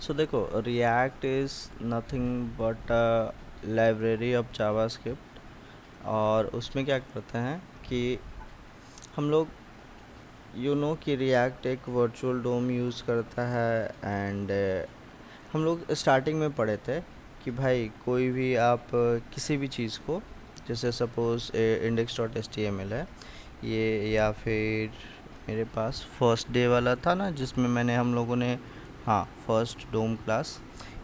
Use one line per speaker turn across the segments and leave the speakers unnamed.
सो देखो, react is nothing but a library of JavaScript. और उसमें क्या करते हैं कि हम लोग कि रिएक्ट एक वर्चुअल डोम यूज़ करता है। एंड हम लोग स्टार्टिंग में पढ़े थे कि भाई कोई भी आप किसी भी चीज़ को, जैसे suppose index dot H T M L है ये, या फिर मेरे पास फर्स्ट डे वाला था ना जिसमें मैंने हम लोगों ने, हाँ, फर्स्ट डोम क्लास,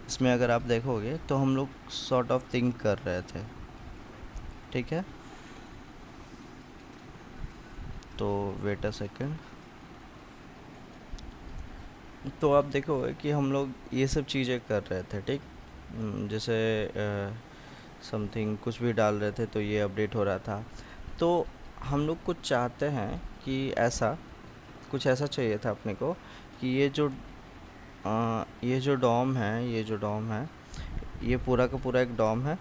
इसमें अगर आप देखोगे तो हम लोग सॉर्ट ऑफ थिंक कर रहे थे। ठीक है, तो वेट अ सेकेंड। तो आप देखोगे कि हम लोग ये सब चीज़ें कर रहे थे, ठीक। जैसे समथिंग कुछ भी डाल रहे थे तो ये अपडेट हो रहा था। तो हम लोग कुछ चाहते हैं कि ऐसा कुछ ऐसा चाहिए था अपने को कि ये जो डॉम है, ये पूरा का पूरा एक डॉम है।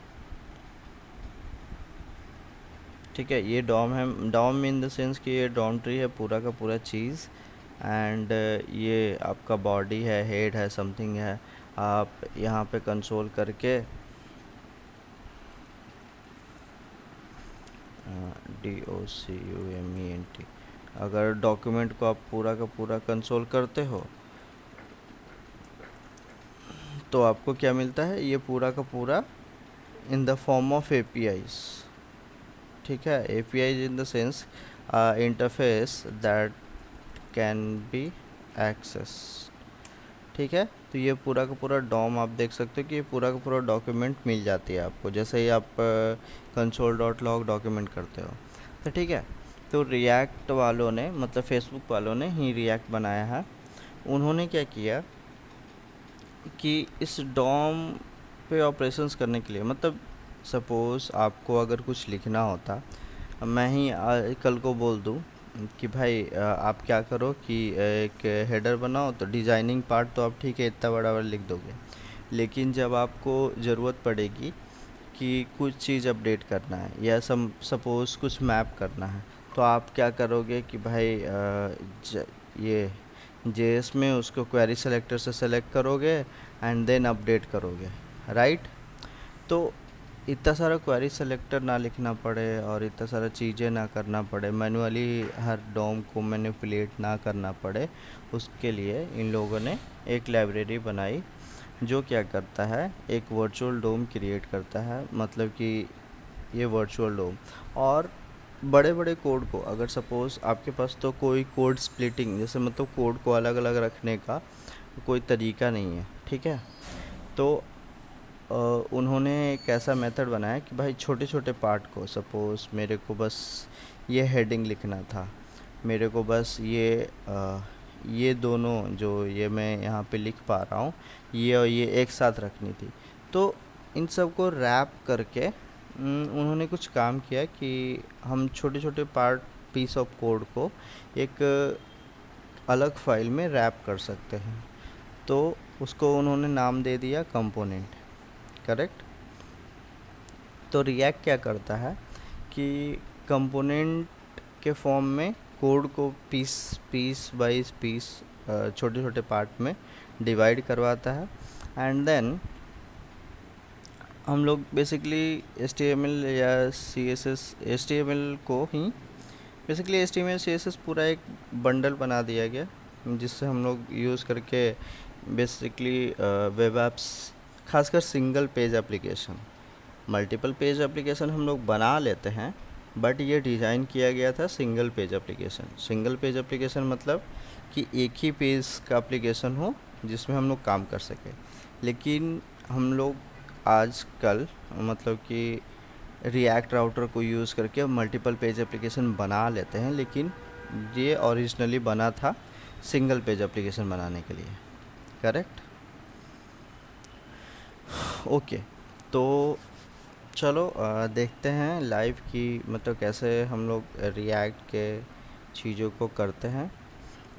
ठीक है, ये डॉम है। डॉम इन द सेंस कि ये डॉम ट्री है पूरा का पूरा चीज़। एंड ये आपका बॉडी है, हेड है, समथिंग है। आप यहाँ पे कंसोल करके DOCUMENT, अगर डॉक्यूमेंट को आप पूरा का पूरा कंसोल करते हो तो आपको क्या मिलता है, ये पूरा का पूरा in the form of APIs। ठीक है, APIs in the sense interface that can be access. ठीक है, तो ये पूरा का पूरा डॉम आप देख सकते हो कि ये पूरा का पूरा डॉक्यूमेंट मिल जाती है आपको, जैसे ही आप कंसोल डॉट लॉग डॉक्यूमेंट करते हो। तो ठीक है, तो रिएक्ट वालों ने, मतलब फेसबुक वालों ने ही रिएक्ट बनाया है। उन्होंने क्या किया कि इस डॉम पे ऑपरेशंस करने के लिए, मतलब सपोज़ आपको अगर कुछ लिखना होता, मैं ही कल को बोल दूँ कि भाई आप क्या करो कि एक हेडर बनाओ, तो डिज़ाइनिंग पार्ट तो आप ठीक है इतना बड़ा बड़ा लिख दोगे, लेकिन जब आपको ज़रूरत पड़ेगी कि कुछ चीज़ अपडेट करना है या सपोज़ कुछ मैप करना है, तो आप क्या करोगे कि भाई ये जेएस में उसको क्वेरी सेलेक्टर से सेलेक्ट करोगे एंड देन अपडेट करोगे, राइट। तो इतना सारा क्वेरी सेलेक्टर ना लिखना पड़े और इतना सारा चीज़ें ना करना पड़े, मैनुअली हर डॉम को मैनिपुलेट ना करना पड़े, उसके लिए इन लोगों ने एक लाइब्रेरी बनाई जो क्या करता है, एक वर्चुअल डोम क्रिएट करता है। मतलब कि ये वर्चुअल डोम और बड़े बड़े कोड को, अगर सपोज़ आपके पास तो कोई कोड स्प्लिटिंग, जैसे मतलब कोड को अलग अलग रखने का कोई तरीका नहीं है, ठीक है। तो उन्होंने एक ऐसा मेथड बनाया कि भाई छोटे छोटे पार्ट को, सपोज़ मेरे को बस ये हेडिंग लिखना था, मेरे को बस ये दोनों जो ये मैं यहाँ पे लिख पा रहा हूँ, ये और ये एक साथ रखनी थी। तो इन सब को रैप करके उन्होंने कुछ काम किया कि हम छोटे छोटे पार्ट, पीस ऑफ कोड को एक अलग फाइल में रैप कर सकते हैं। तो उसको उन्होंने नाम दे दिया कंपोनेंट, करेक्ट। तो रिएक्ट क्या करता है कि कंपोनेंट के फॉर्म में कोड को पीस पीस बाई पीस छोटे छोटे पार्ट में डिवाइड करवाता है। एंड देन हम लोग बेसिकली HTML या CSS, HTML को ही बेसिकली HTML CSS पूरा एक बंडल बना दिया गया, जिससे हम लोग यूज़ करके बेसिकली वेब एप्स, खासकर single page application, multiple page application हम लोग बना लेते हैं, बट ये डिज़ाइन किया गया था single page application. Single page application मतलब कि एक ही पेज का एप्लीकेशन हो जिसमें हम लोग काम कर सकें। लेकिन हम लोग आजकल मतलब कि रिएक्ट राउटर को यूज़ करके मल्टीपल पेज एप्लीकेशन बना लेते हैं, लेकिन ये ओरिजिनली बना था सिंगल पेज एप्लीकेशन बनाने के लिए, करेक्ट। ओके, तो चलो देखते हैं लाइव की, मतलब कैसे हम लोग रिएक्ट के चीज़ों को करते हैं।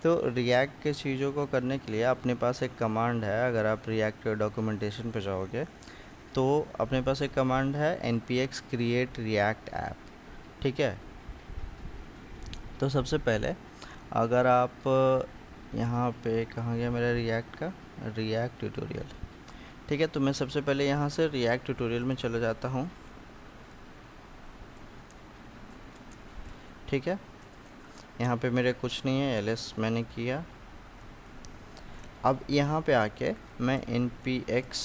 तो रिएक्ट के चीज़ों को करने के लिए अपने पास एक कमांड है। अगर आप रिएक्ट के डॉक्यूमेंटेशन पे जाओगे तो अपने पास एक कमांड है npx create react app, ठीक है। तो सबसे पहले अगर आप यहाँ पे कहाँ गया मेरा रिएक्ट का रिएक्ट ट्यूटोरियल। ठीक है, तो मैं सबसे पहले यहाँ से रिएक्ट ट्यूटोरियल में चला जाता हूँ। ठीक है, यहाँ पे मेरे कुछ नहीं है, एलएस मैंने किया। अब यहाँ पे आके मैं npx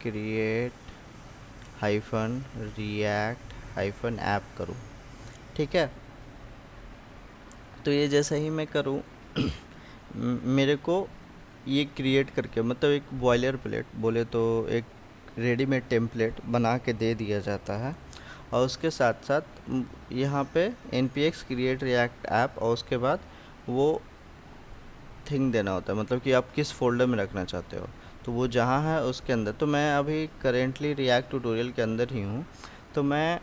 create hyphen react hyphen app करूँ। ठीक है, तो ये जैसा ही मैं करूँ मेरे को ये क्रिएट करके मतलब एक बॉयलर प्लेट बोले तो एक रेडीमेड टेम्पलेट बना के दे दिया जाता है। और उसके साथ साथ यहाँ पे npx क्रिएट रिएक्ट ऐप और उसके बाद वो थिंग देना होता है, मतलब कि आप किस फोल्डर में रखना चाहते हो, तो वो जहाँ है उसके अंदर। तो मैं अभी करेंटली रिएक्ट ट्यूटोरियल के अंदर ही हूँ, तो मैं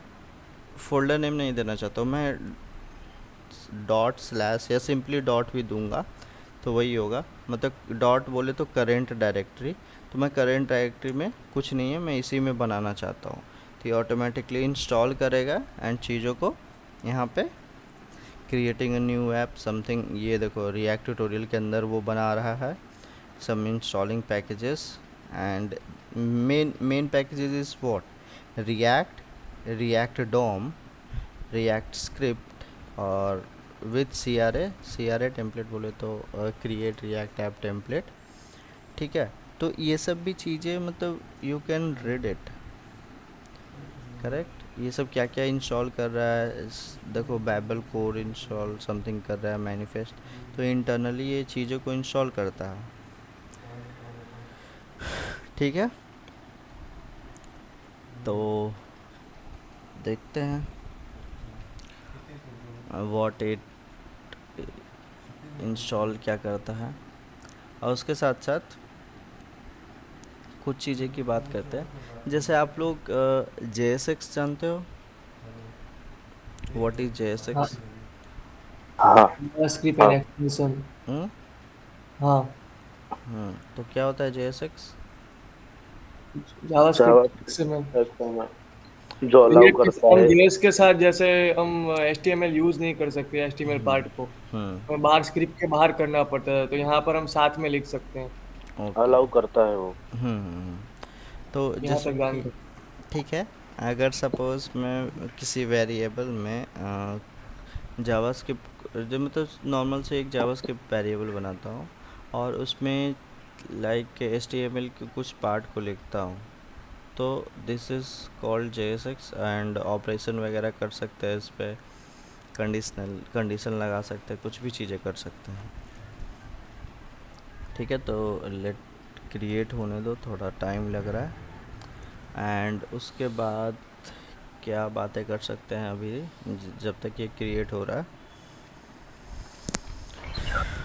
फोल्डर नेम नहीं देना चाहता हूँ, मैं डॉट स्लैश या सिंपली डॉट भी दूंगा तो वही होगा। मतलब डॉट बोले तो करेंट डायरेक्टरी, तो मैं करेंट डायरेक्टरी में कुछ नहीं है, मैं इसी में बनाना चाहता हूँ। तो ये ऑटोमेटिकली इंस्टॉल करेगा एंड चीज़ों को यहाँ पे creating a new app something, ये देखो रिएक्ट ट्यूटोरियल के अंदर वो बना रहा है some installing packages. And main packages is what, React, React DOM, React script और with C R A template बोले तो क्रिएट रिएक्ट ऐप टेम्पलेट। ठीक है, तो ये सब भी चीज़ें मतलब you can read it correct. ये सब क्या क्या इंस्टॉल कर रहा है, देखो बैबल कोर इंस्टॉल समथिंग कर रहा है, मैनिफेस्ट, तो इंटरनली ये चीज़ों को इंस्टॉल करता है। ठीक है, तो देखते हैं व्हाट इट इंस्टॉल क्या करता है। और उसके साथ साथ कुछ चीज़ें की बात करते हैं, जैसे आप लोग JSX जानते हो, व्हाट इज
हाँ,
JSX?
हाँ
जावास्क्रिप्ट एंड
हाँ
एक्सटेंशन।
हम्म
हाँ,
तो क्या होता है JSX?
जावास्क्रिप्ट
जावास्क्रिप्ट
से मैं
में जो अलाउ
रिएक्ट
करता
हम
है।
जेएस के साथ जैसे हम HTML यूज नहीं कर सकते, HTMल पार्ट को
हम्म
हमें बाहर स्क्रिप्ट के बाहर करना पड़ता है, तो यहाँ पर हम साथ में लिख सकते हैं।
ओके।
अलाउ करता है वो।
तो
यहाँ
जैसे
तक जान
कि
दो।
ठीक है, अगर सपोज़ मैं किसी वेरिएबल में जावास्क्रिप्ट जो मतलब नॉर्मल से एक जावास्क्रिप्ट वेरिएबल बनाता हूँ और उसमें लाइक HTML के कुछ पार्ट को लिखता हूँ, तो this is called JSX। And operation वगैरह कर सकते हैं इस पर, कंडीशन लगा सकते हैं, कुछ भी चीज़ें कर सकते हैं। ठीक है, तो लेट क्रिएट होने दो, थोड़ा टाइम लग रहा है। एंड उसके बाद क्या बातें कर सकते हैं अभी जब तक ये क्रिएट हो रहा है।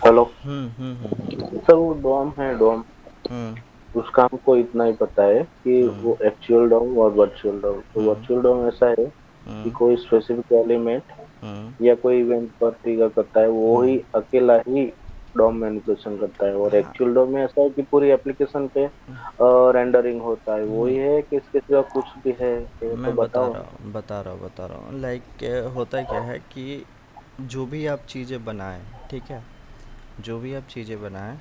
हेलो
हम्म हम्म हम्म हम्म
सर, वो डॉम है डॉम।
हम्म
उसका हमको इतना ही पता है कि
हम्म
वो एक्चुअल डॉम और वर्चुअल डॉम। तो
हम्म
वर्चुअल डॉम ऐसा है कि
हम्म
कोई स्पेसिफिक एलिमेंट
हम्म
या कोई इवेंट पर ट्रिगर करता है, वो
हम्म,
ही अकेला ही डॉम मैनिपुलेशन करता है। और
हाँ।
एक्चुअल डॉम में ऐसा है कि पूरी एप्लीकेशन पे रेंडरिंग होता है। वो ही है कि इसके सिवा कुछ भी है तो
मैं
बताओ।
बता रहा हूँ लाइक होता क्या है कि जो भी आप चीज़ें बनाएं, ठीक है, जो भी आप चीज़ें बनाएं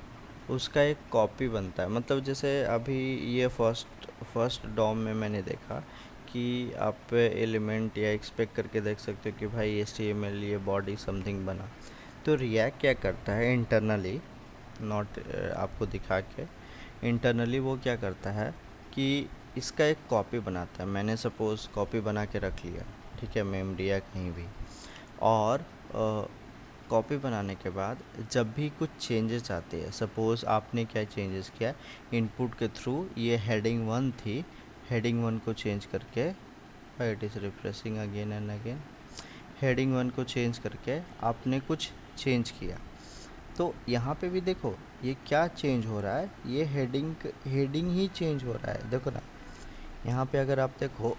उसका एक कॉपी बनता है। मतलब जैसे अभी ये फर्स्ट डॉम में मैंने देखा कि आप एलिमेंट या एक्सपेक्ट करके देख सकते हो कि भाई HTML ये बॉडी समथिंग बना। तो रिएक्ट क्या करता है इंटरनली, नॉट आपको दिखा के, इंटरनली वो क्या करता है कि इसका एक कॉपी बनाता है। मैंने सपोज़ कॉपी बना के रख लिया, ठीक है, मेमोरी या कहीं भी। और कॉपी बनाने के बाद जब भी कुछ चेंजेस आते हैं, सपोज़ आपने क्या चेंजेस किया, इनपुट के थ्रू ये हेडिंग 1 थी, हेडिंग 1 को चेंज करके, it is refreshing again and again, heading 1 को चेंज करके आपने कुछ चेंज किया। तो यहाँ पे भी देखो ये क्या चेंज हो रहा है, ये हेडिंग ही चेंज हो रहा है, देखो ना। यहाँ पे अगर आप देखो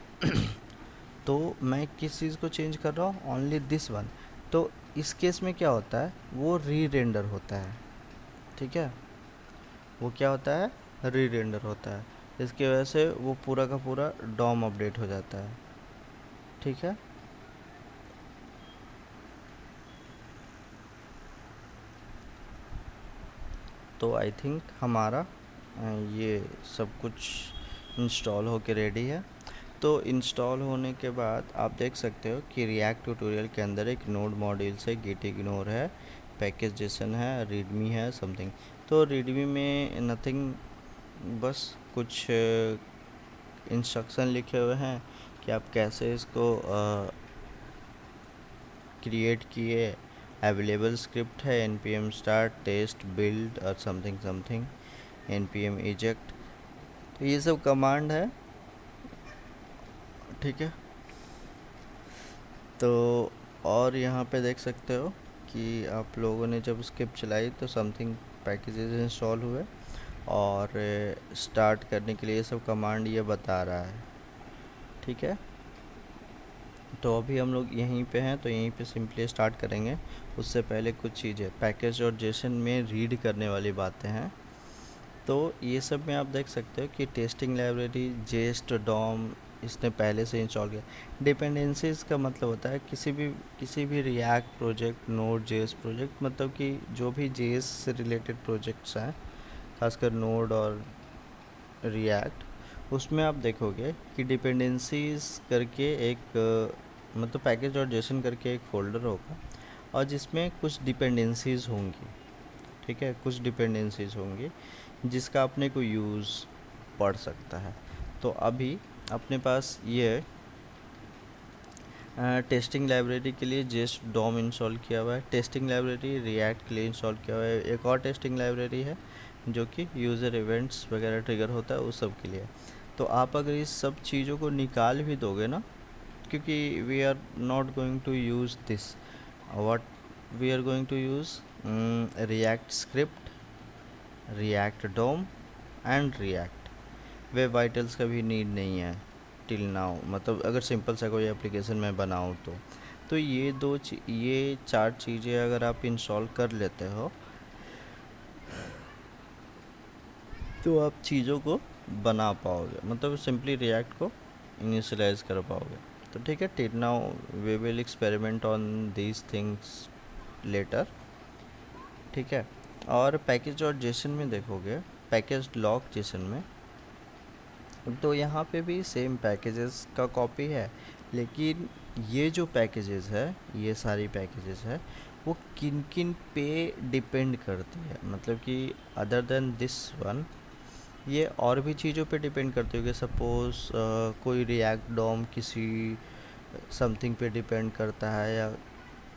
तो मैं किस चीज़ को चेंज कर रहा हूँ, ओनली दिस वन। तो इस केस में क्या होता है, वो री रेंडर होता है। ठीक है, वो क्या होता है, री रेंडर होता है। इसकी वजह से वो पूरा का पूरा डॉम अपडेट हो जाता है। ठीक है, तो आई थिंक हमारा ये सब कुछ इंस्टॉल होके रेडी है। तो इंस्टॉल होने के बाद आप देख सकते हो कि रिएक्ट ट्यूटोरियल के अंदर एक नोड मॉड्यूल्स है, गिट इग्नोर है, पैकेज जेसन है, रीडमी है, समथिंग। तो रीडमी में नथिंग, बस कुछ इंस्ट्रक्शन लिखे हुए हैं कि आप कैसे इसको क्रिएट किए। अवेलेबल स्क्रिप्ट है npm start टेस्ट बिल्ड और समथिंग समथिंग, npm eject। तो ये सब कमांड है, ठीक है। तो और यहाँ पे देख सकते हो कि आप लोगों ने जब स्क्रिप्ट चलाई तो समथिंग पैकेजेस इंस्टॉल हुए, और स्टार्ट करने के लिए ये सब कमांड ये बता रहा है, ठीक है। तो अभी हम लोग यहीं पे हैं, तो यहीं पे सिंपली स्टार्ट करेंगे। उससे पहले कुछ चीज़ें पैकेज और जेसन में रीड करने वाली बातें हैं। तो ये सब में आप देख सकते हो कि टेस्टिंग लाइब्रेरी, जेस्ट, डॉम इसने पहले से इंस्टॉल किया। डिपेंडेंसीज़ का मतलब होता है किसी भी react project, node JS project, मतलब कि जो भी जेएस से रिलेटेड प्रोजेक्ट्स हैं, खासकर नोड और रिएक्ट, उसमें आप देखोगे कि डिपेंडेंसीज़ करके एक मतलब पैकेज और जेसन करके एक फ़ोल्डर होगा, और जिसमें कुछ डिपेंडेंसीज़ होंगी, ठीक है। कुछ डिपेंडेंसीज़ होंगी जिसका अपने को यूज़ पड़ सकता है। तो अभी अपने पास ये टेस्टिंग लाइब्रेरी के लिए जेस्ट डॉम इंस्टॉल किया हुआ है। टेस्टिंग लाइब्रेरी रिएक्ट के लिए इंस्टॉल किया हुआ है। एक और टेस्टिंग लाइब्रेरी है जो कि यूज़र इवेंट्स वगैरह ट्रिगर होता है उस सब के लिए। तो आप अगर इस सब चीज़ों को निकाल भी दोगे ना, क्योंकि we are not going to use this, what we are going to use React script, React DOM and React. Web vitals का भी नीड नहीं है टिल नाउ, मतलब अगर सिंपल सा कोई एप्लीकेशन मैं बनाऊँ तो ये चार चीज़ें अगर आप इंस्टॉल कर लेते हो तो आप चीज़ों को बना पाओगे, मतलब सिंपली रिएक्ट को इनिशियलाइज कर पाओगे। तो ठीक है, till now we will experiment on these things later, ठीक है। और पैकेज और जेसन में देखोगे, पैकेज लॉक जेसन में, तो यहाँ पे भी सेम पैकेजेस का कॉपी है, लेकिन ये जो पैकेजेस है, ये सारी पैकेजेस है, वो किन किन पे डिपेंड करती है, मतलब कि अदर देन दिस वन ये और भी चीज़ों पे डिपेंड करती होगी। सपोज़ कोई रिएक्ट डॉम किसी समथिंग पे डिपेंड करता है, या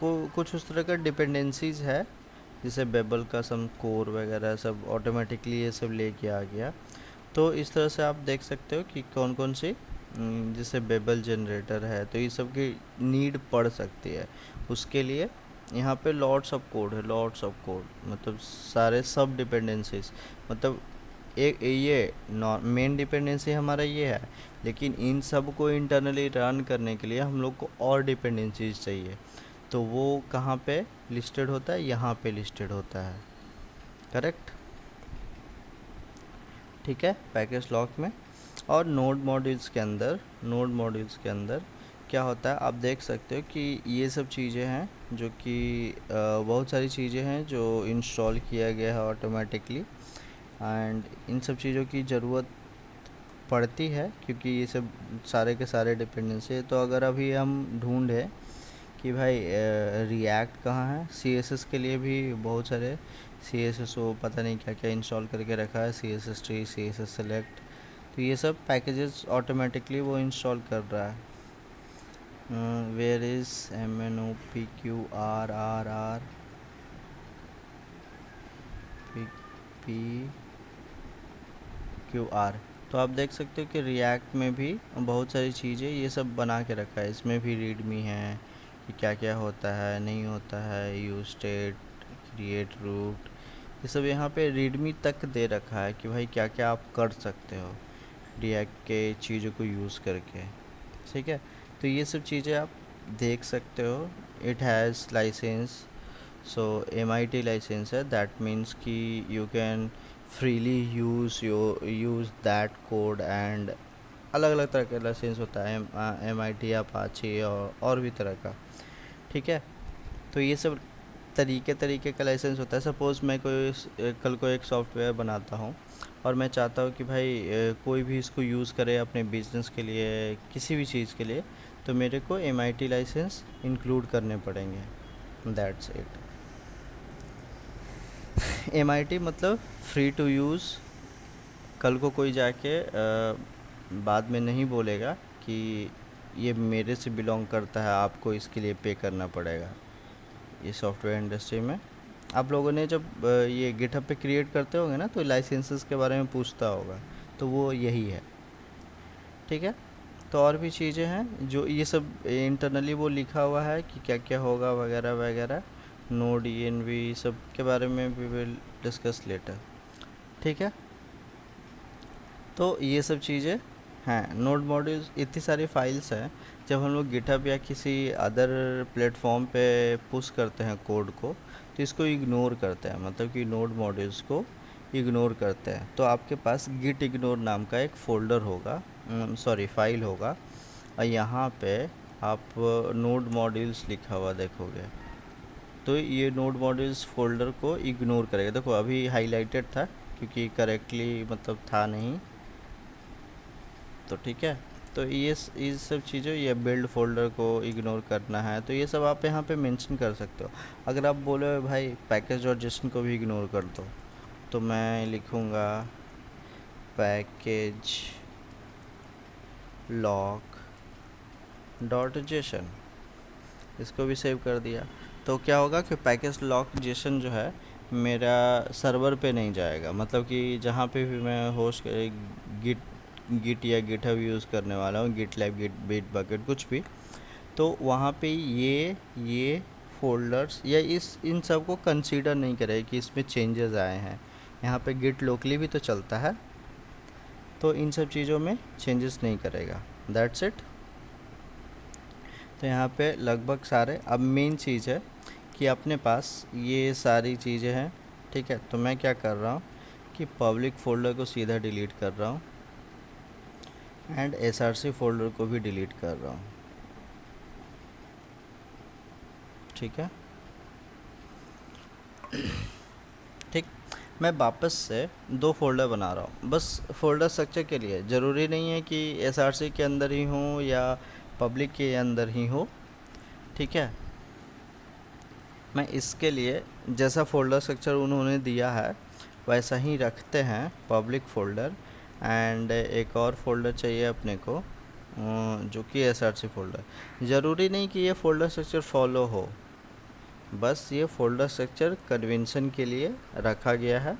कुछ उस तरह का डिपेंडेंसीज है, जैसे बेबल का सम कोर वगैरह सब ऑटोमेटिकली ये सब लेके आ गया। तो इस तरह से आप देख सकते हो कि कौन कौन सी जैसे बेबल जनरेटर है, तो ये सब की नीड पड़ सकती है। उसके लिए यहाँ पे लॉट्स ऑफ कोड है, लॉट्स ऑफ कोड मतलब सारे सब डिपेंडेंसीज, मतलब एक ये मेन डिपेंडेंसी हमारा ये है, लेकिन इन सब को इंटरनली रन करने के लिए हम लोग को और डिपेंडेंसीज चाहिए। तो वो कहाँ पे लिस्टेड होता है, यहाँ पे लिस्टेड होता है, करेक्ट, ठीक है, पैकेज लॉक में। और नोड मॉड्यूल्स के अंदर क्या होता है, आप देख सकते हो कि ये सब चीज़ें हैं जो कि बहुत सारी चीज़ें हैं जो इंस्टॉल किया गया है ऑटोमेटिकली, एंड इन सब चीज़ों की ज़रूरत पड़ती है क्योंकि ये सब सारे के सारे डिपेंडेंसी है। तो अगर अभी हम ढूंढें कि भाई रिएक्ट कहाँ है, CSS के लिए भी बहुत सारे CSS वो पता नहीं क्या क्या इंस्टॉल करके रखा है, CSS ट्री, CSS सेलेक्ट, तो ये सब पैकेजेस ऑटोमेटिकली वो इंस्टॉल कर रहा है। Where is MNOPQRRR PQR। तो आप देख सकते हो कि रिएक्ट में भी बहुत सारी चीज़ें ये सब बना के रखा है। इसमें भी रीडमी है कि क्या क्या होता है, नहीं होता है, यूज स्टेट, क्रिएट रूट, ये सब यहाँ पे रीडमी तक दे रखा है कि भाई क्या क्या आप कर सकते हो रिएक्ट के चीज़ों को यूज़ करके, ठीक है। तो ये सब चीज़ें आप देख सकते हो। It has license, so MIT license है, दैट मीन्स कि you can freely use that code, and अलग अलग तरह का लाइसेंस होता है, MIT, अपाचे और भी तरह का, ठीक है। तो ये सब तरीके तरीके का लाइसेंस होता है। सपोज़ मैं कल को एक सॉफ्टवेयर बनाता हूँ और मैं चाहता हूँ कि भाई कोई भी इसको यूज़ करे अपने बिजनेस के लिए, किसी भी चीज़ के लिए, तो मेरे को MIT लाइसेंस इंक्लूड करने पड़ेंगे। That's it. MIT मतलब फ्री टू यूज़। कल को कोई जाके बाद में नहीं बोलेगा कि ये मेरे से बिलोंग करता है, आपको इसके लिए पे करना पड़ेगा। ये सॉफ्टवेयर इंडस्ट्री में आप लोगों ने जब ये गिटहब पे क्रिएट करते होंगे ना, तो लाइसेंसेस के बारे में पूछता होगा, तो वो यही है। ठीक है। तो और भी चीज़ें हैं जो ये सब इंटरनली वो लिखा हुआ है कि क्या क्या होगा वगैरह वगैरह। नोड ENV सब के बारे में वी विल डिस्कस लेटर। ठीक है। तो ये सब चीज़ें हैं। नोड मॉड्यूल्स इतनी सारी फाइल्स हैं, जब हम लोग गिटहब या किसी अदर प्लेटफॉर्म पे पुश करते हैं कोड को, तो इसको इग्नोर करते हैं, मतलब कि नोड मॉड्यूल्स को इग्नोर करते हैं। तो आपके पास गिट इग्नोर नाम का एक फ़ोल्डर होगा, सॉरी फाइल होगा, और यहाँ पे आप नोड मॉड्यूल्स लिखा हुआ देखोगे, तो ये नोड मॉड्यूल्स फ़ोल्डर को इग्नोर करेगा। देखो अभी हाईलाइटेड था क्योंकि करेक्टली मतलब था नहीं, तो ठीक है। तो ये सब चीज़ें, ये बिल्ड फोल्डर को इग्नोर करना है, तो ये सब आप यहाँ पे मेंशन कर सकते हो। अगर आप बोले भाई पैकेज और जेसन को भी इग्नोर कर दो, तो मैं लिखूँगा पैकेज लॉक डॉट जेसन, इसको भी सेव कर दिया। तो क्या होगा कि पैकेज लॉक जेसन जो है मेरा सर्वर पे नहीं जाएगा, मतलब कि जहाँ पे भी मैं होस्ट गिट या गिटहब यूज़ करने वाला हूँ, गिटलैब, गिट बिट बकेट, कुछ भी, तो वहाँ पे ये फ़ोल्डर्स या इन सब को कंसीडर नहीं करेगा कि इसमें चेंजेस आए हैं। यहाँ पे गिट लोकली भी तो चलता है, तो इन सब चीज़ों में चेंजेस नहीं करेगा। That's it. तो यहाँ पे लगभग सारे, अब मेन चीज़ है कि अपने पास ये सारी चीज़ें हैं। ठीक है। तो मैं क्या कर रहा हूँ कि पब्लिक फ़ोल्डर को सीधा डिलीट कर रहा हूँ एंड SRC फ़ोल्डर को भी डिलीट कर रहा हूँ। ठीक है। ठीक। मैं वापस से 2 फ़ोल्डर बना रहा हूँ, बस फ़ोल्डर स्ट्रक्चर के लिए। ज़रूरी नहीं है कि SRC के अंदर ही हो या पब्लिक के अंदर ही हो। ठीक है। मैं इसके लिए जैसा फ़ोल्डर स्ट्रक्चर उन्होंने दिया है वैसा ही रखते हैं, पब्लिक फ़ोल्डर, एंड एक और फ़ोल्डर चाहिए अपने को जो कि SRC फ़ोल्डर। ज़रूरी नहीं कि ये फ़ोल्डर स्ट्रक्चर फॉलो हो, बस ये फ़ोल्डर स्ट्रक्चर कन्वेंशन के लिए रखा गया है।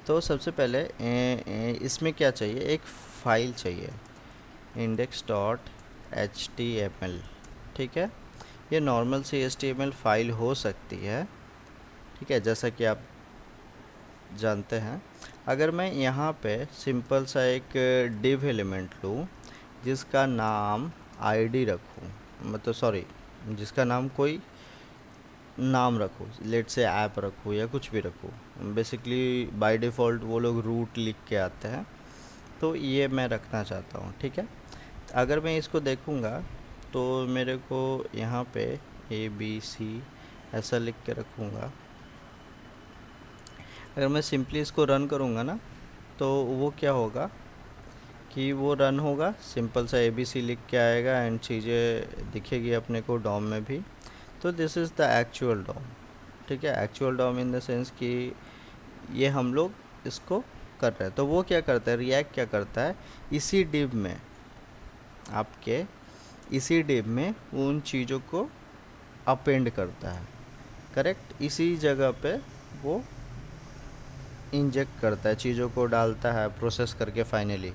तो सबसे पहले इसमें क्या चाहिए, एक फ़ाइल चाहिए index.html। ठीक है। ये नॉर्मल सी HTML फाइल हो सकती है। ठीक है, जैसा कि आप जानते हैं। अगर मैं यहाँ पे सिंपल सा एक डिव एलिमेंट लूँ जिसका नाम ID रखूँ, मतलब सॉरी, जिसका नाम कोई नाम रखूँ, लेट से ऐप रखूँ या कुछ भी रखूँ, बेसिकली बाय डिफ़ॉल्ट वो लोग रूट लिख के आते हैं, तो ये मैं रखना चाहता हूँ। ठीक है। अगर मैं इसको देखूँगा तो मेरे को यहाँ पे ABC ऐसा लिख के रखूँगा। अगर मैं सिंपली इसको रन करूँगा ना, तो वो क्या होगा कि वो रन होगा, सिंपल सा ABC लिख के आएगा एंड चीज़ें दिखेगी अपने को डॉम में भी। तो this is the actual DOM. ठीक है। Actual DOM in the sense कि ये हम लोग इसको कर रहे हैं। तो वो क्या करता है, रिएक्ट क्या करता है, इसी डिव में, आपके इसी डिव में उन चीज़ों को अपेंड करता है। करेक्ट। इसी जगह पे वो इंजेक्ट करता है, चीज़ों को डालता है प्रोसेस करके फाइनली।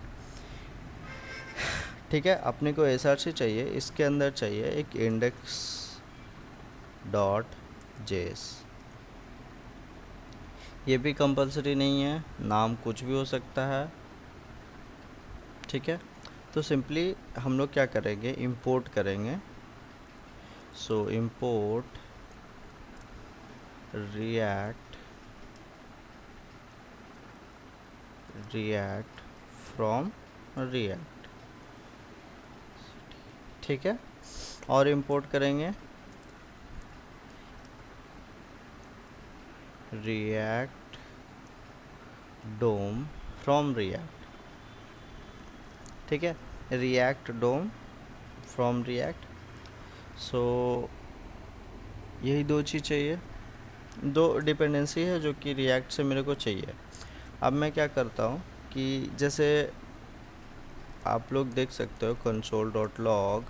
ठीक है। अपने को SRC चाहिए, इसके अंदर चाहिए एक index.js। ये भी कंपलसरी नहीं है, नाम कुछ भी हो सकता है। ठीक है। तो सिंपली हम लोग क्या करेंगे, इंपोर्ट करेंगे। सो इंपोर्ट रिएक्ट फ्रॉम रिएक्ट। ठीक है। और इंपोर्ट करेंगे react DOM from react, ठीक है, react DOM from react। सो यही दो चीज़ चाहिए, दो डिपेंडेंसी है जो कि रिएक्ट से मेरे को चाहिए। अब मैं क्या करता हूँ कि जैसे आप लोग देख सकते हो console.log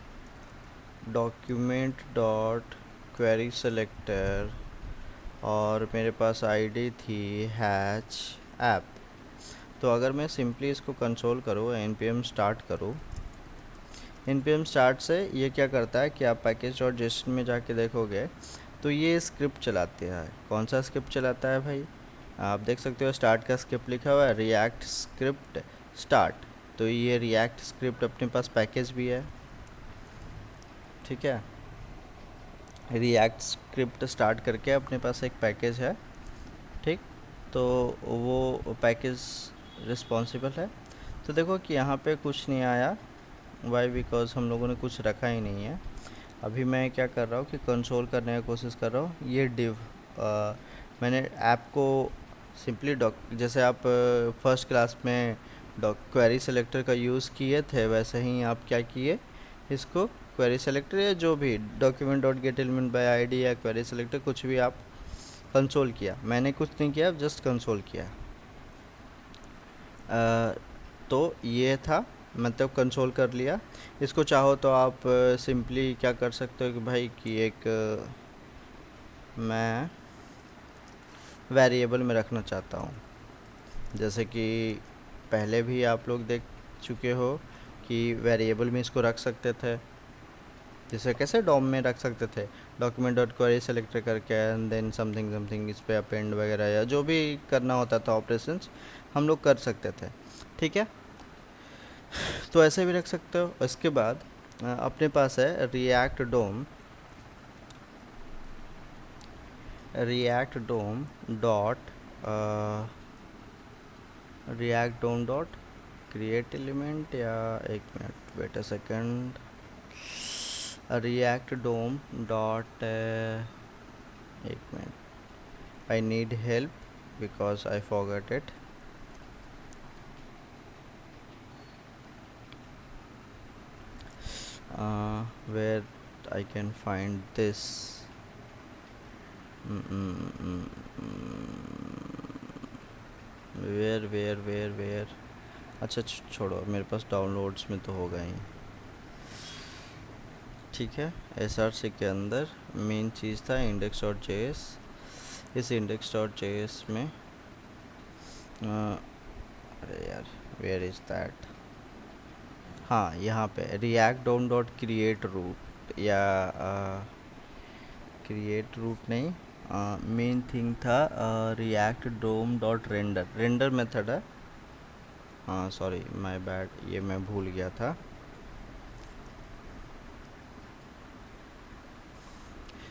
document.query selector और मेरे पास आईडी थी हैच ऐप। तो अगर मैं सिंपली इसको कंसोल करूँ, npm स्टार्ट करूँ, npm स्टार्ट से ये क्या करता है कि आप package.json में जाके देखोगे तो ये स्क्रिप्ट चलाते हैं। कौन सा स्क्रिप्ट चलाता है भाई? आप देख सकते हो स्टार्ट का स्क्रिप्ट लिखा हुआ है रिएक्ट स्क्रिप्ट स्टार्ट। तो ये रिएक्ट स्क्रिप्ट अपने पास पैकेज भी है, ठीक है, रिएक्ट स्क्रिप्ट स्टार्ट करके अपने पास एक पैकेज है, ठीक। तो वो पैकेज रिस्पॉन्सिबल है। तो देखो कि यहाँ पे कुछ नहीं आया, वाई? बिकॉज हम लोगों ने कुछ रखा ही नहीं है। अभी मैं क्या कर रहा हूँ कि कंसोल करने की कोशिश कर रहा हूँ। ये डिव मैंने ऐप को सिंपली जैसे आप फर्स्ट क्लास में क्वेरी सेलेक्टर का यूज़ किए थे, वैसे ही आप क्या किए, इसको क्वेरी सेलेक्टर या जो भी document dot gate element by ID या क्वेरी सेलेक्टर कुछ भी आप कंसोल किया। मैंने कुछ नहीं किया, जस्ट कंसोल किया। तो ये था, मतलब कंसोल कर लिया। इसको चाहो तो आप सिंपली क्या कर सकते हो कि भाई कि एक मैं वेरिएबल में रखना चाहता हूँ, जैसे कि पहले भी आप लोग देख चुके हो कि वेरिएबल में इसको रख सकते थे, जैसे कैसे डॉम में रख सकते थे डॉक्यूमेंट डॉट क्वेरी सेलेक्टर करके एंड देन समथिंग समथिंग इस पे अपेंड वगैरह या जो भी करना होता था ऑपरेशंस हम लोग कर सकते थे, ठीक है। तो ऐसे भी रख सकते हो। इसके बाद अपने पास है React DOM dot create element, या एक minute wait a second, React DOM dot एक minute, I need help because I forgot it. Where I can find this? Where? अच्छा छोड़ो, मेरे पास डाउनलोड्स में तो होगा ही, ठीक है। SRC के अंदर मेन चीज़ था index.js। इस index.js में अरे यार वेयर इज़ दैट, हाँ यहाँ पे react DOM dot create root, या क्रिएट रूट नहीं, मेन थिंग था react DOM dot render method है। हाँ सॉरी माय बैड, ये मैं भूल गया था।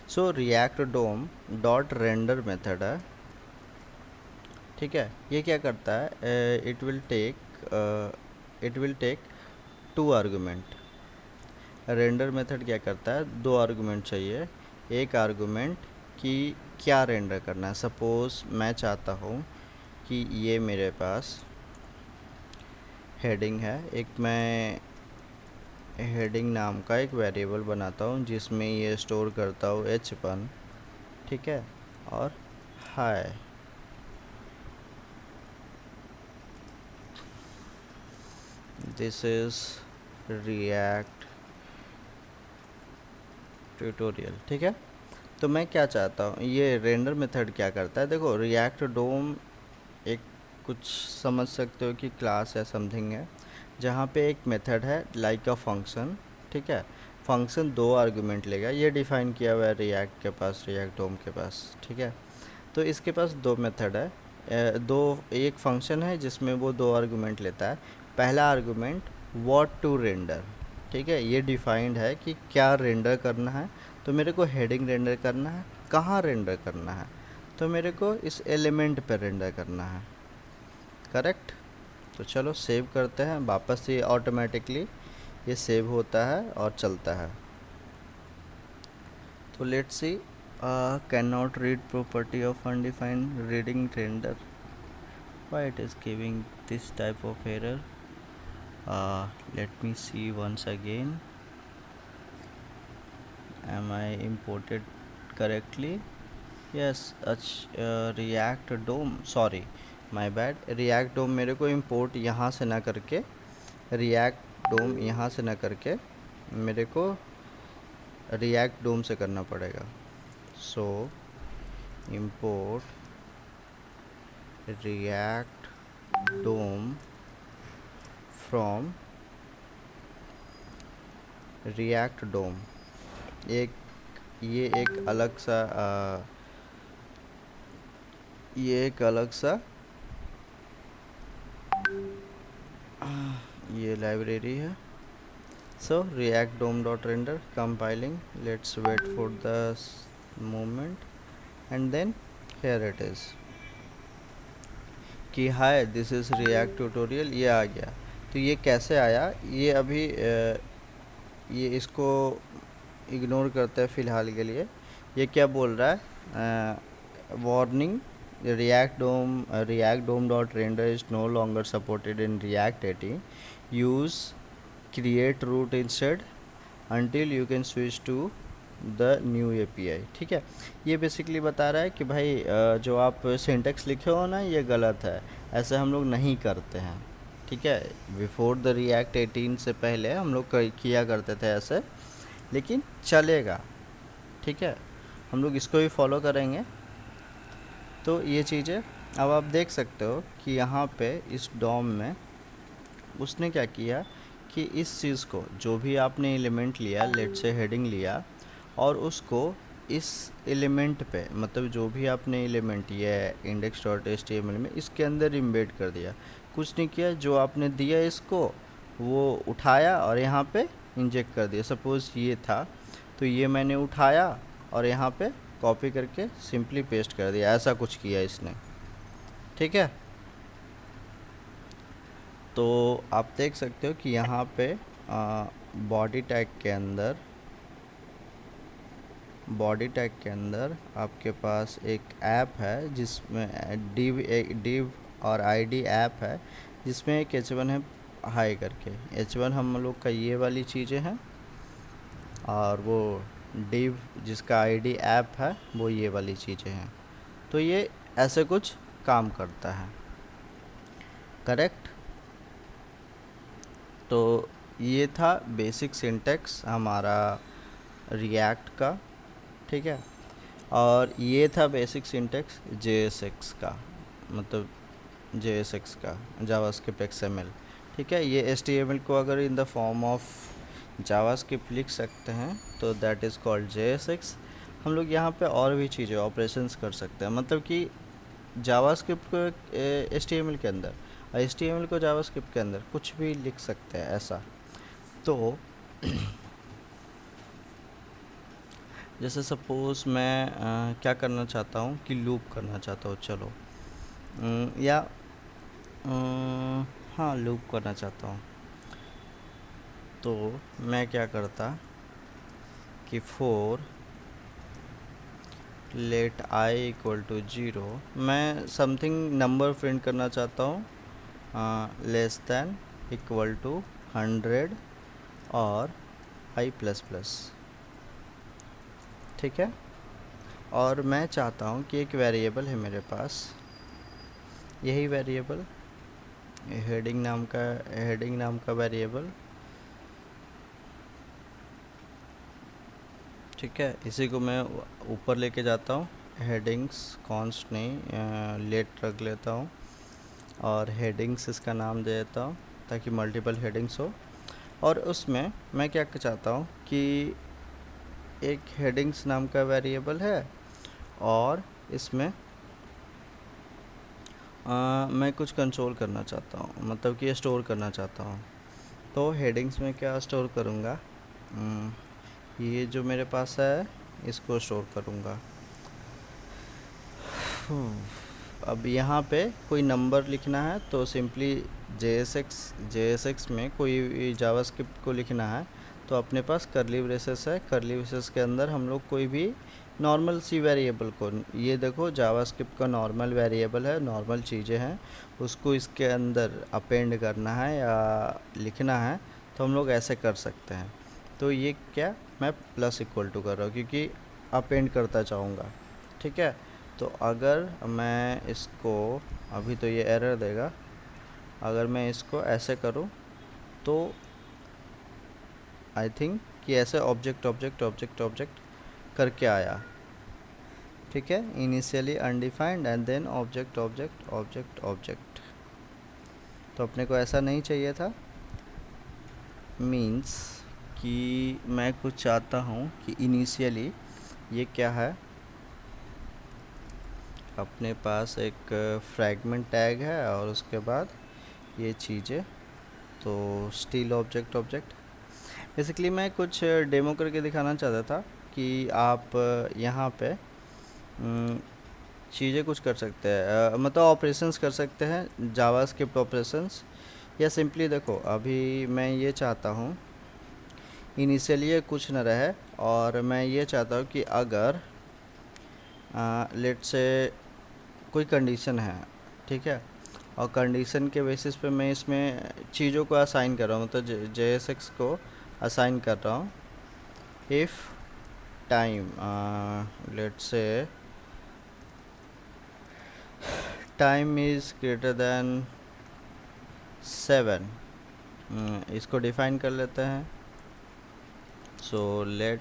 So React DOM dot render method है, ठीक है। ये क्या करता है, it will take 2 argument. Render method क्या करता है, 2 आर्गुमेंट चाहिए। एक आर्गुमेंट कि क्या रेंडर करना है। सपोज़ मैं चाहता हूँ कि ये मेरे पास हेडिंग है, एक मैं हेडिंग नाम का एक वेरिएबल बनाता हूँ जिसमें ये स्टोर करता हूँ h1, ठीक है, और हाय। दिस इज़ रिएक्ट ट्यूटोरियल, ठीक है। तो मैं क्या चाहता हूँ, ये रेंडर मेथड क्या करता है, देखो रिएक्ट डोम एक कुछ समझ सकते हो कि क्लास है समथिंग है, जहाँ पे एक मेथड है लाइक अ फंक्शन, ठीक है। फंक्शन 2 आर्गुमेंट लेगा, ये डिफ़ाइन किया हुआ है रिएक्ट के पास, रिएक्ट डोम के पास, ठीक है। तो इसके पास 2 मेथड है, एक फंक्शन है जिसमें वो 2 आर्गुमेंट लेता है। पहला आर्गुमेंट व्हाट टू रेंडर, ठीक है, ये डिफाइंड है कि क्या रेंडर करना है। तो मेरे को हेडिंग रेंडर करना है, कहाँ रेंडर करना है, तो मेरे को इस एलिमेंट पर रेंडर करना है, करेक्ट। तो चलो सेव करते हैं, वापस ये ऑटोमेटिकली ये सेव होता है और चलता है। तो let's see cannot read property of undefined reading render. Why it is giving this type of error? Let me see once again. Am I imported correctly? Yes. React DOM, sorry, my bad. React DOM मेरे को import यहाँ से ना करके, React DOM यहाँ से ना करके मेरे को React DOM से करना पड़ेगा. So import React DOM from React DOM. ये एक अलग सा ये लाइब्रेरी है. So React DOM dot render compiling. Let's wait for the moment, and then here it is कि hi this is react tutorial. ये आ गया. तो ये कैसे आया, ये अभी ये इसको इग्नोर करते हैं फ़िलहाल के लिए. ये क्या बोल रहा है? Warning, React DOM dot render is no longer supported in React 18. Use create root instead until you can switch to the new API. ठीक है. ये बेसिकली बता रहा है कि भाई जो आप सिंटेक्स लिखे हो ना, ये गलत है, ऐसे हम लोग नहीं करते हैं. ठीक है. बिफोर द React 18 से पहले हम लोग किया करते थे ऐसे, लेकिन चलेगा. ठीक है. हम लोग इसको भी फॉलो करेंगे. तो ये चीज़ें अब आप देख सकते हो कि यहाँ पे इस डॉम में उसने क्या किया कि इस चीज़ को, जो भी आपने एलिमेंट लिया, लेट से हेडिंग लिया, और उसको इस एलिमेंट पे, मतलब जो भी आपने एलिमेंट ये index.html में, इसके अंदर इम्बेड कर दिया. कुछ नहीं किया, जो आपने दिया इसको वो उठाया और यहाँ पे इंजेक्ट कर दिया. सपोज़ ये था, तो ये मैंने उठाया और यहाँ पे कॉपी करके सिंपली पेस्ट कर दिया. ऐसा कुछ किया इसने. ठीक है. तो आप देख सकते हो कि यहाँ पे बॉडी टैग के अंदर आपके पास एक ऐप है जिसमें div और id ऐप है, जिसमें एक h1 है हाई करके. h1 हम लोग का ये वाली चीज़ें हैं, और वो div जिसका id ऐप है वो ये वाली चीज़ें हैं. तो ये ऐसे कुछ काम करता है. करेक्ट. तो ये था बेसिक सिंटेक्स हमारा रिएक्ट का. ठीक है. और ये था बेसिक सिंटेक्स JSX का, मतलब JSX का, जावास्क्रिप्ट XML. ठीक है. ये HTML को अगर इन द फॉर्म ऑफ जावास्क्रिप्ट लिख सकते हैं तो दैट इज़ कॉल्ड JSX. हम लोग यहाँ पे और भी चीज़ें ऑपरेशंस कर सकते हैं, मतलब कि जावास्क्रिप्ट को HTML के अंदर और HTML को जावास्क्रिप्ट के अंदर कुछ भी लिख सकते हैं ऐसा. तो जैसे सपोज़ मैं क्या करना चाहता हूँ कि लूप करना चाहता हूँ. चलो या हाँ, लूप करना चाहता हूँ. तो मैं क्या करता कि for let i equal to 0, मैं समथिंग नंबर प्रिंट करना चाहता हूँ लेस दैन इक्वल टू 100 और i प्लस प्लस. ठीक है. और मैं चाहता हूँ कि एक वेरिएबल है मेरे पास, यही वेरिएबल हेडिंग नाम का वेरिएबल. ठीक है. इसी को मैं ऊपर लेके जाता हूँ. हेडिंग्स कॉन्स्ट नहीं, लेट रख लेता हूँ और हेडिंग्स इसका नाम दे देता हूँ ताकि मल्टीपल हेडिंग्स हो. और उसमें मैं क्या चाहता हूँ कि एक हेडिंग्स नाम का वेरिएबल है, और इसमें मैं कुछ कंट्रोल करना चाहता हूँ, मतलब कि स्टोर करना चाहता हूँ. तो हेडिंग्स में क्या स्टोर करूँगा, ये जो मेरे पास है इसको स्टोर करूँगा. अब यहाँ पे कोई नंबर लिखना है तो सिंपली JSX में कोई जावास्क्रिप्ट को लिखना है तो अपने पास कर्ली ब्रेसेस है. कर्ली ब्रेसेस के अंदर हम लोग कोई भी नॉर्मल सी वेरिएबल को, ये देखो जावास्क्रिप्ट का नॉर्मल वेरिएबल है, नॉर्मल चीज़ें हैं, उसको इसके अंदर अपेंड करना है या लिखना है तो हम लोग ऐसे कर सकते हैं। तो ये क्या, मैं प्लस इक्वल टू कर रहा हूँ क्योंकि अपेंड करता चाहूँगा, ठीक है। तो अगर मैं इसको, अभी तो ये एरर देगा, अगर मैं इसको ऐसे करूँ तो आई थिंक कि ऐसे ऑब्जेक्ट ऑब्जेक्ट ऑब्जेक्ट ऑब्जेक्ट करके आया, ठीक है। Initially undefined and then object object object object. तो अपने को ऐसा नहीं चाहिए था, मीन्स कि मैं कुछ चाहता हूँ कि इनिशियली ये क्या है, अपने पास एक फ्रैगमेंट टैग है और उसके बाद ये चीज़ें, तो स्टिल ऑब्जेक्ट ऑब्जेक्ट। बेसिकली मैं कुछ डेमो करके दिखाना चाहता था कि आप यहाँ पे चीज़ें कुछ कर सकते हैं, मतलब ऑपरेशंस कर सकते हैं, जावास्क्रिप्ट ऑपरेशंस। या सिंपली देखो, अभी मैं ये चाहता हूँ इनिशियली ये कुछ न रहे, और मैं ये चाहता हूँ कि अगर लेट से कोई कंडीशन है, ठीक है, और कंडीशन के बेसिस पे मैं इसमें चीज़ों को असाइन कर रहा हूँ, मतलब JSX को असाइन कर रहा हूँ। इफ़ टाइम लेट से टाइम इज़ ग्रेटर दैन 7, इसको डिफाइन कर लेते हैं। सो लेट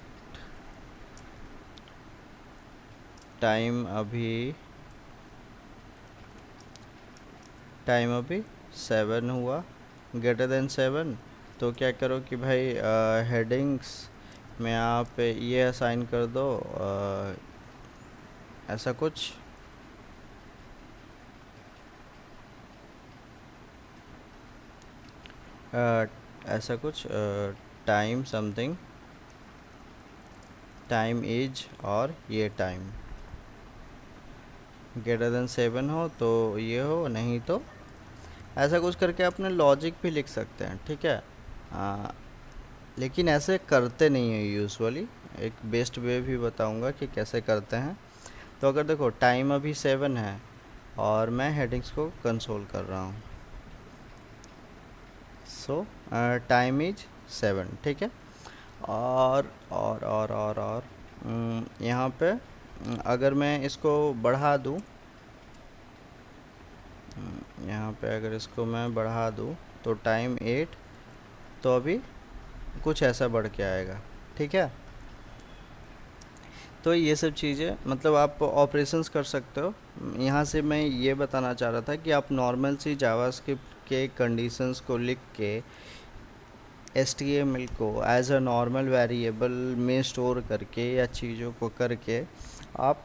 टाइम अभी 7 हुआ, ग्रेटर देन 7, तो क्या करो कि भाई हेडिंग्स में आप ये असाइन कर दो, ऐसा कुछ, ऐसा कुछ टाइम समथिंग, टाइम इज, और ये टाइम ग्रेटर देन 7 हो तो ये हो, नहीं तो ऐसा कुछ करके अपने लॉजिक भी लिख सकते हैं, ठीक है। लेकिन ऐसे करते नहीं है यूजुअली, एक बेस्ट वे भी बताऊंगा कि कैसे करते हैं। तो अगर देखो टाइम अभी 7 है और मैं हेडिंग्स को कंसोल कर रहा हूँ, सो टाइम इज 7, ठीक है। और यहाँ पे अगर मैं इसको बढ़ा दूँ, यहाँ पे अगर इसको मैं बढ़ा दूँ तो टाइम 8, तो अभी कुछ ऐसा बढ़ के आएगा, ठीक है। तो ये सब चीज़ें मतलब आप ऑपरेशंस कर सकते हो। यहाँ से मैं ये बताना चाह रहा था कि आप नॉर्मल सी जावास्क्रिप्ट के कंडीशंस को लिख के HTML को एज अ नॉर्मल वेरिएबल में स्टोर करके या चीज़ों को करके आप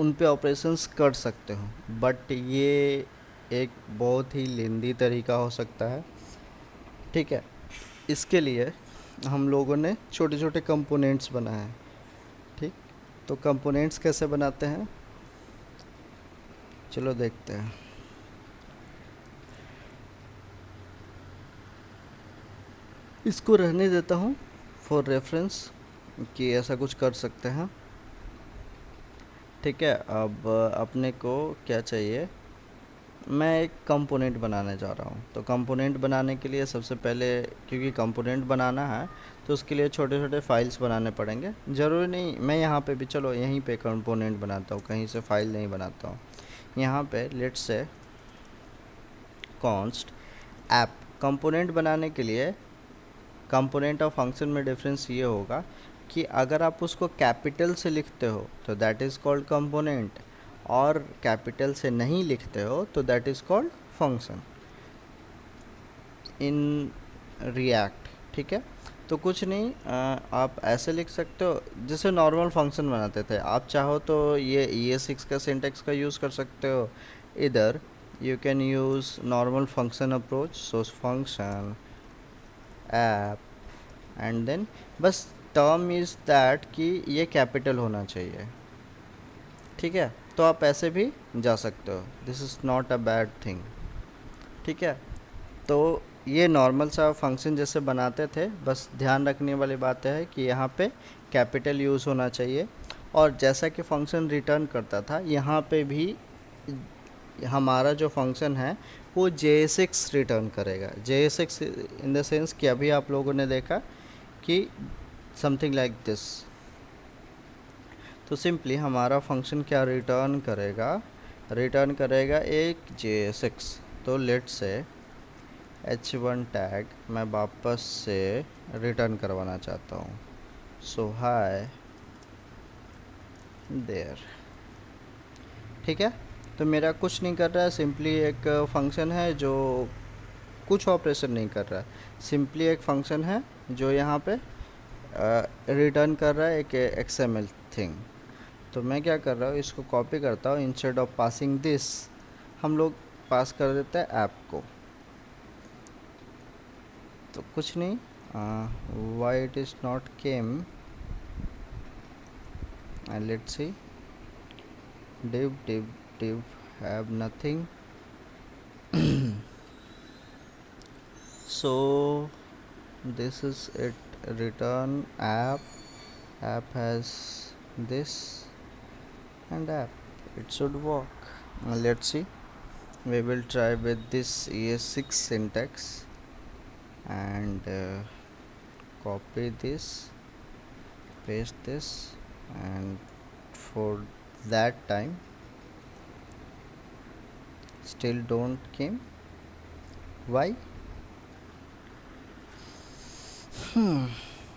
उन पे ऑपरेशंस कर सकते हो, बट ये एक बहुत ही लेंदी तरीका हो सकता है, ठीक है। इसके लिए हम लोगों ने छोटे छोटे कंपोनेंट्स बनाए हैं, ठीक। तो कंपोनेंट्स कैसे बनाते हैं, चलो देखते हैं। इसको रहने देता हूँ फॉर रेफरेंस कि ऐसा कुछ कर सकते हैं, ठीक है। अब अपने को क्या चाहिए, मैं एक कंपोनेंट बनाने जा रहा हूँ। तो कंपोनेंट बनाने के लिए सबसे पहले, क्योंकि कंपोनेंट बनाना है तो उसके लिए छोटे छोटे फाइल्स बनाने पड़ेंगे। ज़रूरी नहीं मैं यहाँ पे भी, चलो यहीं पे कंपोनेंट बनाता हूँ, कहीं से फाइल नहीं बनाता हूँ। यहाँ पे let's say const app, component बनाने के लिए कंपोनेंट और फंक्शन में डिफरेंस ये होगा कि अगर आप उसको कैपिटल से लिखते हो तो दैट इज़ कॉल्ड कंपोनेंट, और कैपिटल से नहीं लिखते हो तो that is called function in React, ठीक है। तो कुछ नहीं, आप ऐसे लिख सकते हो जैसे नॉर्मल फंक्शन बनाते थे। आप चाहो तो ये ES6 का सिंटेक्स का यूज़ कर सकते हो, इधर you can use normal function approach, so function app and then बस टर्म इज़ दैट कि ये कैपिटल होना चाहिए, ठीक है। तो आप ऐसे भी जा सकते हो, this is not a bad thing, ठीक है। तो ये नॉर्मल सा फंक्शन जैसे बनाते थे, बस ध्यान रखने वाली बात है कि यहाँ पे कैपिटल यूज़ होना चाहिए। और जैसा कि फंक्शन रिटर्न करता था, यहाँ पे भी हमारा जो फंक्शन है वो JSX रिटर्न करेगा। JSX इन द सेंस कि अभी आप लोगों ने देखा कि समथिंग लाइक दिस। तो सिंपली हमारा फंक्शन क्या रिटर्न करेगा, रिटर्न करेगा एक JSX। तो लेट से H1 टैग मैं वापस से रिटर्न करवाना चाहता हूँ, सो हाय देयर। ठीक है, तो मेरा कुछ नहीं कर रहा है, सिंपली एक फंक्शन है जो कुछ ऑपरेशन नहीं कर रहा है, सिंपली एक फंक्शन है जो यहाँ पे रिटर्न कर रहा है एक XML थिंग। तो मैं क्या कर रहा हूँ, इसको कॉपी करता हूँ, इंस्टेड ऑफ पासिंग दिस हम लोग पास कर देते हैं ऐप को। तो कुछ नहीं, why it is not came, and let's see, div have nothing. So this is it, return app has this and app, it should work. Let's see, we will try with this ES6 syntax and copy this, paste this, and for that time still don't came. Why?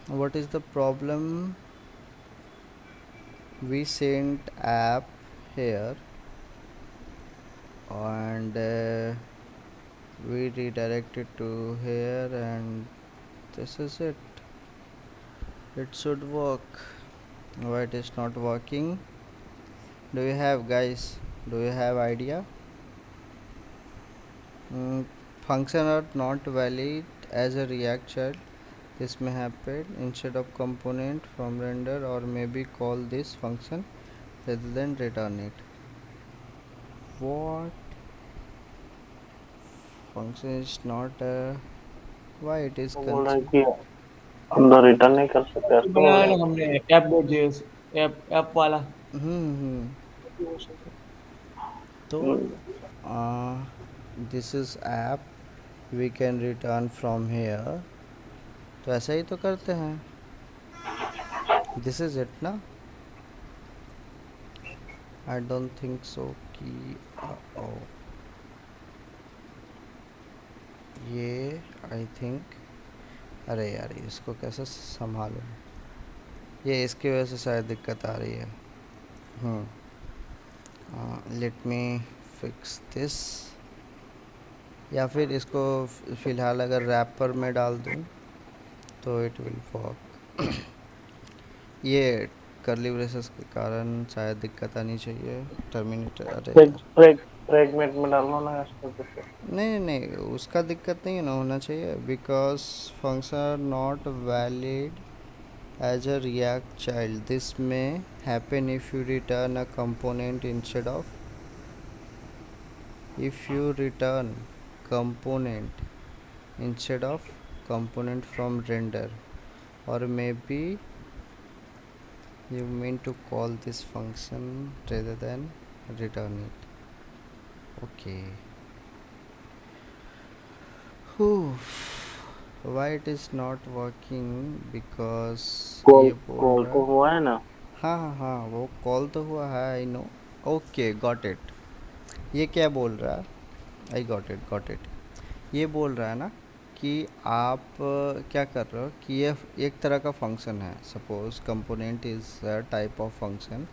What is the problem? We sent app here and we redirected to here, and this is it. It should work. Why it is not working? Do you have, guys, do you have idea? Function are not valid as a React child. This may happen instead of component from render, or maybe call this function rather than return it. What? Function is not why it is
वो बोल रहा है
considered.
कि अंदर return नहीं कर सकते, ऐसा बोल
बनाया
रहा
ना हमने app.js, ऐप वाला।
हम्म तो
है।
This is app, we can return from here. तो ऐसा ही तो करते हैं, दिस इज इट ना। आई डोंट थिंक सो कि ओ ये आई थिंक, अरे यार इसको कैसे संभालूं, ये इसकी वजह से शायद दिक्कत आ रही है। लेट मी फिक्स दिस, या फिर इसको फ़िलहाल अगर रैपर में डाल दूं तो इट विल वर्क। ये करली ब्रेसेस के कारण शायद दिक्कत आनी चाहिए। टर्मिनेटर, अरे यार
फ्रेगमेंट में डालना ना इसको जैसे।
नहीं नहीं नहीं, उसका दिक्कत नहीं ना होना चाहिए, because function are not valid as a React child. This may happen if you return a component instead of, if you return component instead of component from render, or maybe you mean to call this function rather than return it. Okay. Whew. Why it is not working? Because
call
ये बोल
call
रहा
तो
है,
हुआ है ना।
हाँ हाँ हाँ वो कॉल तो हुआ है, I know. Okay got it. ये क्या बोल रहा है, आई गॉट इट। ये बोल रहा है ना कि आप क्या कर रहे हो कि ये एक तरह का फंक्शन है, suppose component is type of function.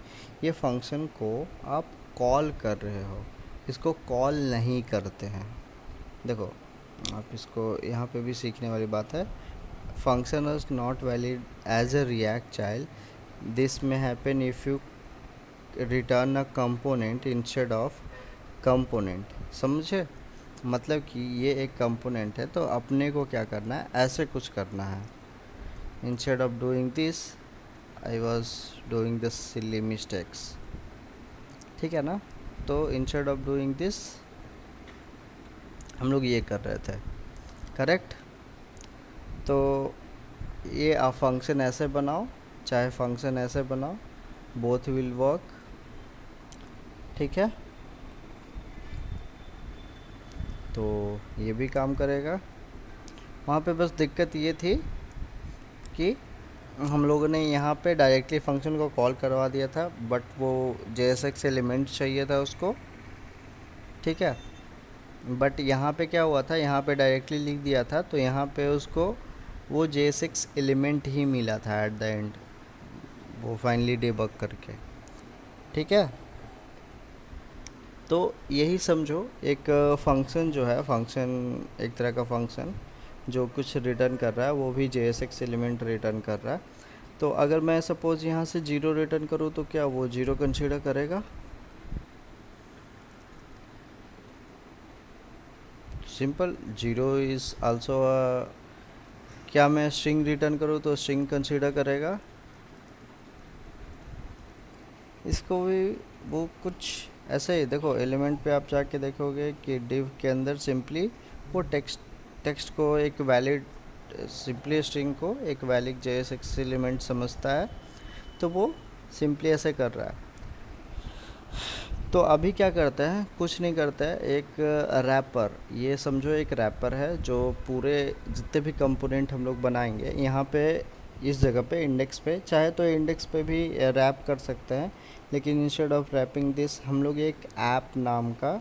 ये फंक्शन को आप कॉल कर रहे हो, इसको कॉल नहीं करते हैं। देखो आप इसको यहाँ पे भी सीखने वाली बात है। Function is not valid as a React child, this may happen if you return a component instead of component. समझे, मतलब कि ये एक कंपोनेंट है, तो अपने को क्या करना है, ऐसे कुछ करना है। Instead of doing this I was doing the silly mistakes, ठीक है ना। तो इंस्टेड ऑफ डूइंग दिस हम लोग ये कर रहे थे, करेक्ट। तो ये आप फंक्शन ऐसे बनाओ चाहे फंक्शन ऐसे बनाओ, बोथ विल वर्क। ठीक है, तो ये भी काम करेगा। वहाँ पे बस दिक्कत ये थी कि हम लोगों ने यहाँ पे डायरेक्टली फंक्शन को कॉल करवा दिया था, बट वो JSX एलिमेंट चाहिए था उसको। ठीक है, बट यहाँ पे क्या हुआ था, यहाँ पे डायरेक्टली लिख दिया था तो यहाँ पे उसको वो JSX एलिमेंट ही मिला था एट द एंड, वो फाइनली डिबग करके। ठीक है, तो यही समझो एक फंक्शन जो है, फंक्शन एक तरह का फंक्शन जो कुछ रिटर्न कर रहा है वो भी JSX एलिमेंट रिटर्न कर रहा है। तो अगर मैं सपोज़ यहाँ से 0 रिटर्न करूँ तो क्या वो 0 कंसीडर करेगा? सिंपल, 0 इज़ आल्सो क्या मैं स्ट्रिंग रिटर्न करूँ तो स्ट्रिंग कंसीडर करेगा इसको भी। वो कुछ ऐसे ही देखो, एलिमेंट पे आप जाके देखोगे कि div के अंदर सिंपली वो टेक्स्ट को एक वैलिड, सिंपली स्ट्रिंग को एक वैलिड JSX एलिमेंट समझता है, तो वो सिंपली ऐसे कर रहा है। तो अभी क्या करता है, कुछ नहीं करता है, एक रैपर, ये समझो एक रैपर है जो पूरे जितने भी कंपोनेंट हम लोग बनाएंगे यहाँ पे इस जगह पे इंडेक्स पे, चाहे तो इंडेक्स पे भी रैप कर सकते हैं, लेकिन इंस्टेड ऑफ रैपिंग दिस हम लोग एक ऐप नाम का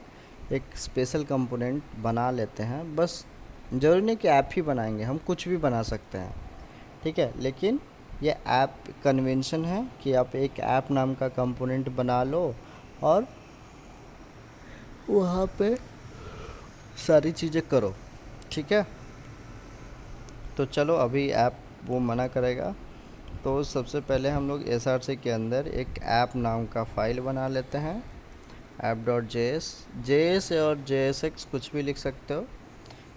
एक स्पेशल कंपोनेंट बना लेते हैं। बस ज़रूरी नहीं कि ऐप ही बनाएंगे, हम कुछ भी बना सकते हैं। ठीक है, लेकिन ये ऐप कन्वेंशन है कि आप एक ऐप नाम का कंपोनेंट बना लो और वहाँ पे सारी चीज़ें करो। ठीक है, तो चलो अभी ऐप वो मना करेगा, तो सबसे पहले हम लोग SRC के अंदर एक ऐप नाम का फ़ाइल बना लेते हैं, app.js। JS और JSX कुछ भी लिख सकते हो,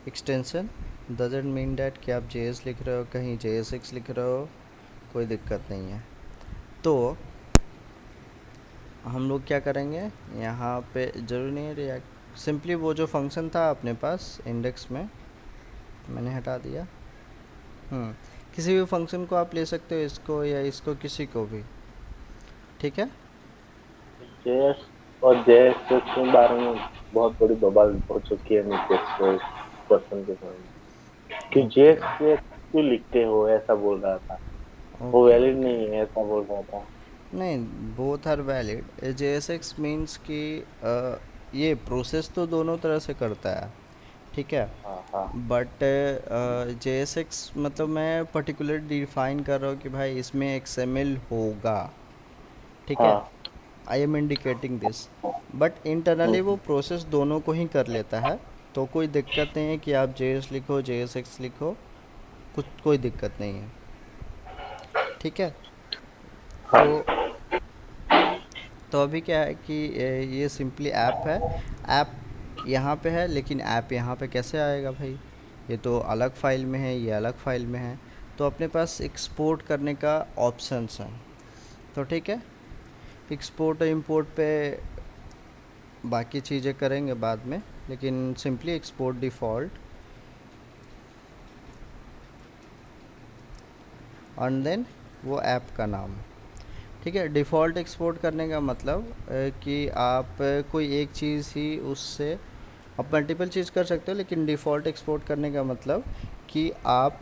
एक्सटेंशन डजेंट मीन डैट कि आप JS लिख रहे हो कहीं JSX लिख रहे हो, कोई दिक्कत नहीं है। तो हम लोग क्या करेंगे, यहाँ पे ज़रूरी नहीं है रिएक्ट, सिंपली वो जो फंक्शन था अपने पास इंडेक्स में मैंने हटा दिया। किसी भी फंक्शन को आप ले सकते हो, इसको या इसको, किसी को भी। ठीक है,
जेएस और जेएसएक्स के बारे में बहुत बड़ी बवाल हो चुकी है नीतीश को इस क्वेश्चन के सामने कि
ओके
जेएसएक्स क्यों लिखते हो, ऐसा बोल रहा था। वो
ओके
वैलिड
ओके।
नहीं है ऐसा बोल रहा था।
नहीं, both are valid. JSX means कि ये प्रोसेस तो दोनों तरह से करता है। ठीक है,
हाँ हाँ
बट JSX मतलब मैं पर्टिकुलर डिफाइन कर रहा हूँ कि भाई इसमें XML होगा। ठीक है,
हाँ।
I am indicating this, but internally वो
हम्म,
प्रोसेस दोनों को ही कर लेता है। तो कोई दिक्कत नहीं है कि आप JS लिखो JSX लिखो, कुछ कोई दिक्कत नहीं है। ठीक है, तो
हाँ
अभी क्या है कि ये सिंपली ऐप है। ऐप यहाँ पे है, लेकिन ऐप यहाँ पे कैसे आएगा भाई, ये तो अलग फाइल में है, ये अलग फाइल में है। तो अपने पास एक्सपोर्ट करने का ऑप्शंस हैं। तो ठीक है, एक्सपोर्ट और इंपोर्ट पे बाकी चीज़ें करेंगे बाद में, लेकिन simply export default and then वो ऐप का नाम। ठीक है, डिफ़ॉल्ट एक्सपोर्ट करने का मतलब कि आप कोई एक चीज़ ही उससे, आप मल्टीपल चीज़ कर सकते हो, लेकिन डिफ़ॉल्ट एक्सपोर्ट करने का मतलब कि आप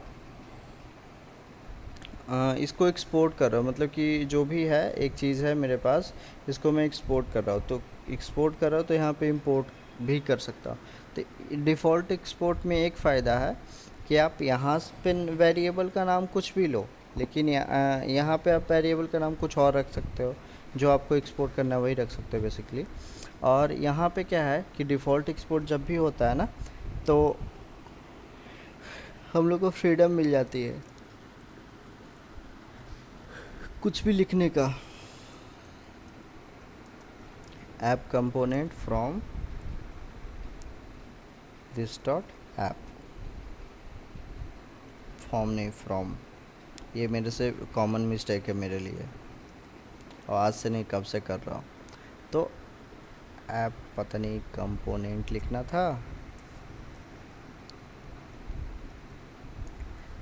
इसको एक्सपोर्ट कर रहा हूँ, मतलब कि जो भी है एक चीज़ है मेरे पास, इसको मैं एक्सपोर्ट कर रहा हूँ, तो एक्सपोर्ट कर रहा हूँ तो यहाँ पे इंपोर्ट भी कर सकता हूँ। तो डिफ़ॉल्ट एक्सपोर्ट में एक फ़ायदा है कि आप यहाँ पे वेरिएबल का नाम कुछ भी लो, लेकिन यहाँ पे आप वेरिएबल का नाम कुछ और रख सकते हो, जो आपको एक्सपोर्ट करना है वही रख सकते हो बेसिकली। और यहाँ पे क्या है कि डिफ़ॉल्ट एक्सपोर्ट जब भी होता है ना, तो हम लोग को फ्रीडम मिल जाती है कुछ भी लिखने का। App component from this dot app, form नहीं फ्रॉम, ये मेरे से कॉमन मिस्टेक है मेरे लिए, और आज से नहीं कब से कर रहा हूँ। तो ऐप पता नहीं कंपोनेंट लिखना था,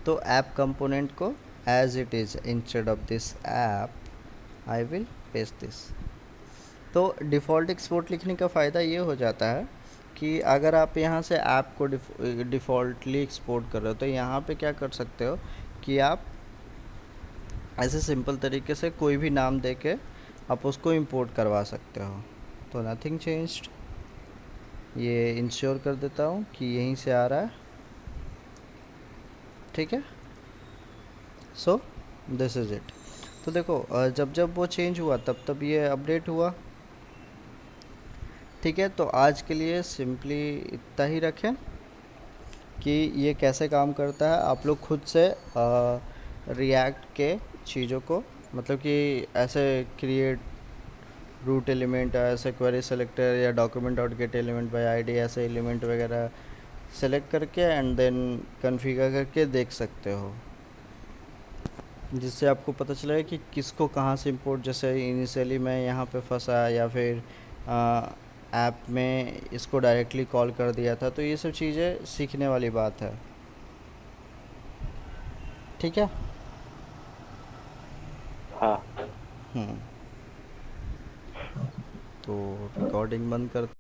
तो ऐप कंपोनेंट को as it is instead of this app I will paste this. तो डिफ़ॉल्ट एक्सपोर्ट लिखने का फ़ायदा ये हो जाता है कि अगर आप यहाँ से ऐप को डिफ़ॉल्टली एक्सपोर्ट कर रहे हो तो यहाँ पे क्या कर सकते हो कि आप ऐसे सिंपल तरीके से कोई भी नाम दे के आप उसको इंपोर्ट करवा सकते हो। तो नथिंग चेंज्ड, ये इंश्योर कर देता हूँ कि यहीं से आ रहा है, ठीक है। So this is it. तो देखो जब जब वो चेंज हुआ तब तब ये अपडेट हुआ, ठीक है। तो आज के लिए सिंपली इतना ही रखें कि ये कैसे काम करता है। आप लोग खुद से रिएक्ट के चीज़ों को मतलब कि ऐसे क्रिएट रूट एलिमेंट, ऐसे क्वेरी सेलेक्टर या document dot gate element by ID ऐसे एलिमेंट वगैरह सेलेक्ट करके एंड देन कॉन्फ़िगर करके देख सकते हो, जिससे आपको पता चलेगा कि किसको कहाँ से इंपोर्ट। जैसे इनिशियली मैं यहाँ पे फंसा या फिर ऐप में इसको डायरेक्टली कॉल कर दिया था, तो ये सब चीज़ें सीखने वाली बात है, ठीक है।
हाँ।
तो रिकॉर्डिंग बंद कर